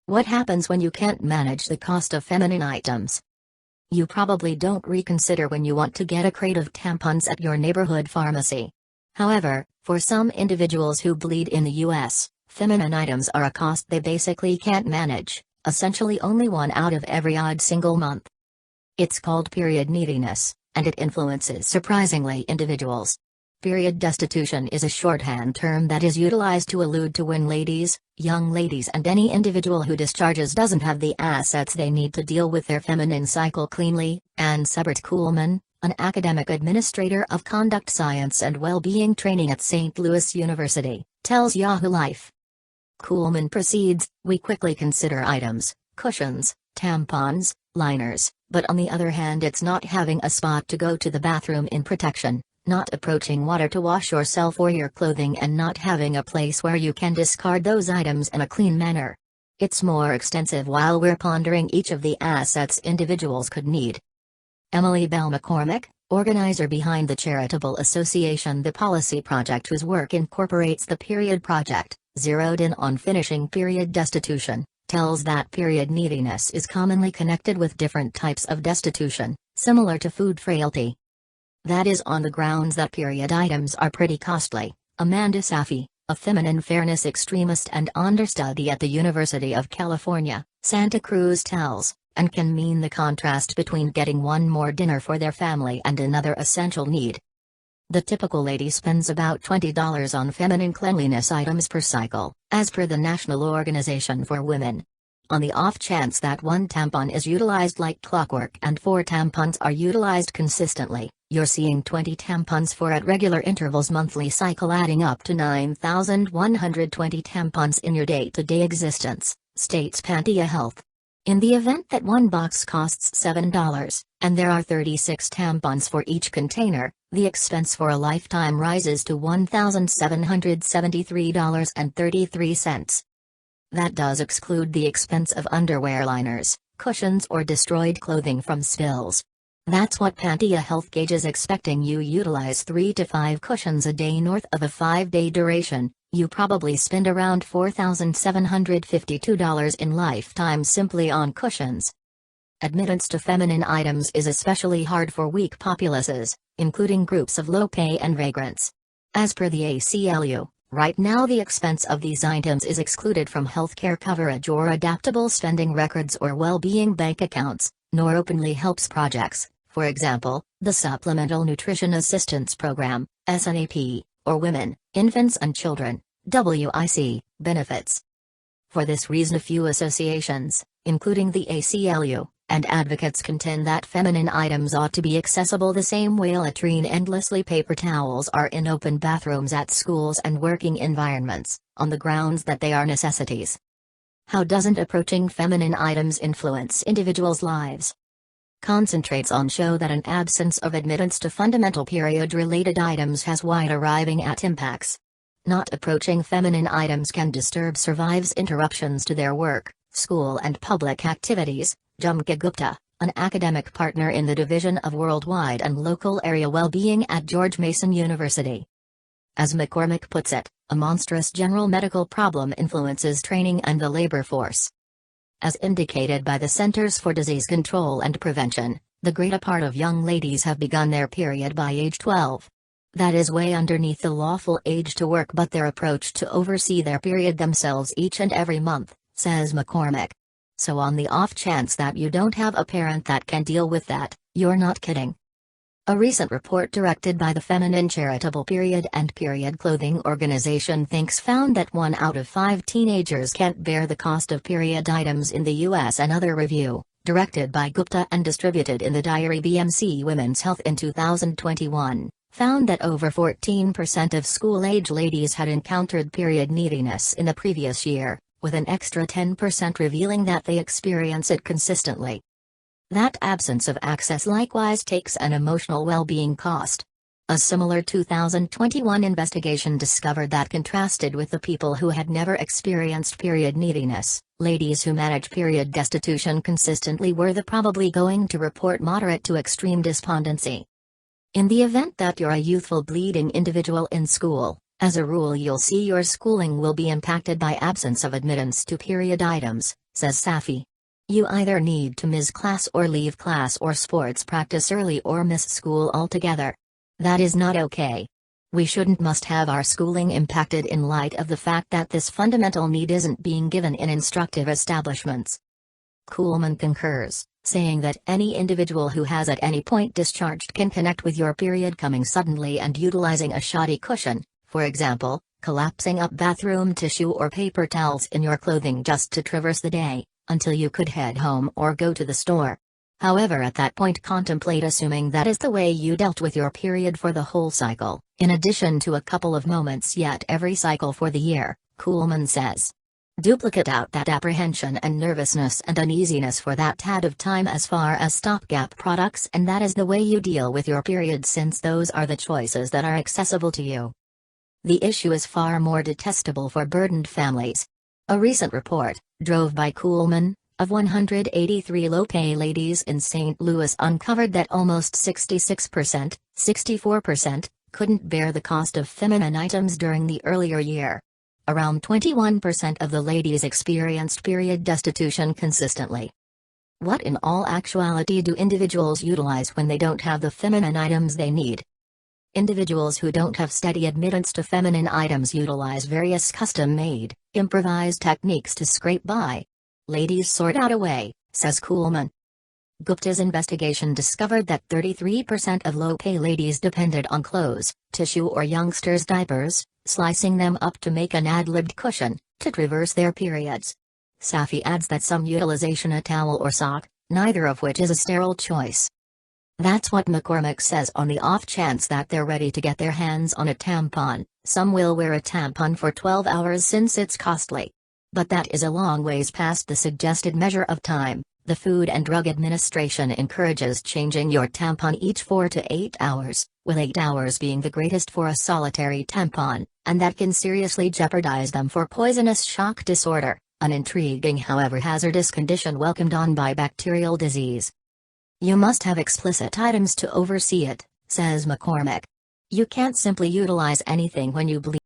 What happens when you can't manage the cost of feminine items? You probably don't reconsider when you want to get a crate of tampons at your neighborhood pharmacy. However, for some individuals who bleed in the US, feminine items are a cost they basically can't manage, essentially only one out of every odd single month. It's called period neediness, and it influences surprisingly individuals. Period destitution is a shorthand term that is utilized to allude to when ladies, young ladies and any individual who discharges doesn't have the assets they need to deal with their feminine cycle cleanly. Anne Sebert-Kuhlman, an academic administrator of conduct science and well-being training at St. Louis University, tells Yahoo Life. Kuhlman proceeds, we quickly consider items, cushions, tampons, liners, but on the other hand it's not having a spot to go to the bathroom in protection, not approaching water to wash yourself or your clothing and not having a place where you can discard those items in a clean manner. It's more extensive while we're pondering each of the assets individuals could need. Emily Bell McCormick, organizer behind the charitable association The Policy Project whose work incorporates the Period Project, zeroed in on finishing period destitution, tells that period neediness is commonly connected with different types of destitution, similar to food frailty. That is on the grounds that period items are pretty costly. Amanda Safi, a feminine fairness extremist and understudy at the University of California, Santa Cruz tells, and can mean the contrast between getting one more dinner for their family and another essential need. The typical lady spends about $20 on feminine cleanliness items per cycle, as per the National Organization for Women. On the off chance that one tampon is utilized like clockwork and 4 tampons are utilized consistently, you're seeing 20 tampons for at regular intervals monthly cycle adding up to 9,120 tampons in your day-to-day existence, states Pantia Health. In the event that one box costs $7, and there are 36 tampons for each container, the expense for a lifetime rises to $1,773.33. That does exclude the expense of underwear liners, cushions or destroyed clothing from spills. That's what Pantia Health Gauge is expecting you utilize 3 to 5 cushions a day north of a 5-day duration. You probably spend around $4,752 in lifetime simply on cushions. Admittance to feminine items is especially hard for weak populaces, including groups of low pay and vagrants. As per the ACLU, right now the expense of these items is excluded from healthcare coverage or adaptable spending records or well-being bank accounts, nor openly helps projects, for example, the Supplemental Nutrition Assistance Program, SNAP, or Women, Infants and Children, WIC, benefits. For this reason a few associations, including the ACLU, and advocates contend that feminine items ought to be accessible the same way latrine endlessly paper towels are in open bathrooms at schools and working environments, on the grounds that they are necessities. How doesn't approaching feminine items influence individuals' lives? Concentrates on show that an absence of admittance to fundamental period-related items has wide arriving at impacts. Not approaching feminine items can disturb survives interruptions to their work, school and public activities, Jhumka Gupta, an academic partner in the Division of Worldwide and Local Area Wellbeing at George Mason University. As McCormick puts it, a monstrous general medical problem influences training and the labor force. As indicated by the Centers for Disease Control and Prevention, the greater part of young ladies have begun their period by age 12. That is way underneath the lawful age to work, but their approach to oversee their period themselves each and every month, says McCormick. So on the off chance that you don't have a parent that can deal with that, you're not kidding. A recent report directed by the Feminine Charitable Period and Period Clothing Organization thinks found that 1 out of 5 teenagers can't bear the cost of period items in the U.S. Another review, directed by Gupta and distributed in the diary BMC Women's Health in 2021, found that over 14% of school-age ladies had encountered period neediness in the previous year, with an extra 10% revealing that they experience it consistently. That absence of access likewise takes an emotional well-being cost. A similar 2021 investigation discovered that contrasted with the people who had never experienced period neediness, ladies who manage period destitution consistently were the probably going to report moderate to extreme despondency. In the event that you're a youthful bleeding individual in school, As a rule, you'll see your schooling will be impacted by absence of admittance to period items, says Safi. You either need to miss class or leave class or sports practice early or miss school altogether. That is not okay. We must have our schooling impacted in light of the fact that this fundamental need isn't being given in instructive establishments. Kuhlman concurs, saying that any individual who has at any point discharged can connect with your period coming suddenly and utilizing a shoddy cushion, for example, collapsing up bathroom tissue or paper towels in your clothing just to traverse the day, until you could head home or go to the store. However, at that point contemplate assuming that is the way you dealt with your period for the whole cycle, in addition to a couple of moments yet every cycle for the year, Kuhlman says. Duplicate out that apprehension and nervousness and uneasiness for that tad of time as far as stopgap products, and that is the way you deal with your period, since those are the choices that are accessible to you. The issue is far more detestable for burdened families. A recent report, drove by Kuhlman, of 183 low-pay ladies in St. Louis uncovered that almost 66%, 64%, couldn't bear the cost of feminine items during the earlier year. Around 21% of the ladies experienced period destitution consistently. What in all actuality do individuals utilize when they don't have the feminine items they need? Individuals who don't have steady admittance to feminine items utilize various custom-made, improvised techniques to scrape by. Ladies sort out a way, says Kuhlman. Gupta's investigation discovered that 33% of low-pay ladies depended on clothes, tissue or youngsters' diapers, slicing them up to make an ad-libbed cushion, to traverse their periods. Safi adds that some utilization a towel or sock, neither of which is a sterile choice. That's what McCormick says. On the off chance that they're ready to get their hands on a tampon, some will wear a tampon for 12 hours since it's costly. But that is a long ways past the suggested measure of time. The Food and Drug Administration encourages changing your tampon each 4 to 8 hours, with 8 hours being the greatest for a solitary tampon, and that can seriously jeopardize them for poisonous shock disorder, an intriguing however hazardous condition welcomed on by bacterial disease. You must have explicit items to oversee it, says McCormick. You can't simply utilize anything when you bleed.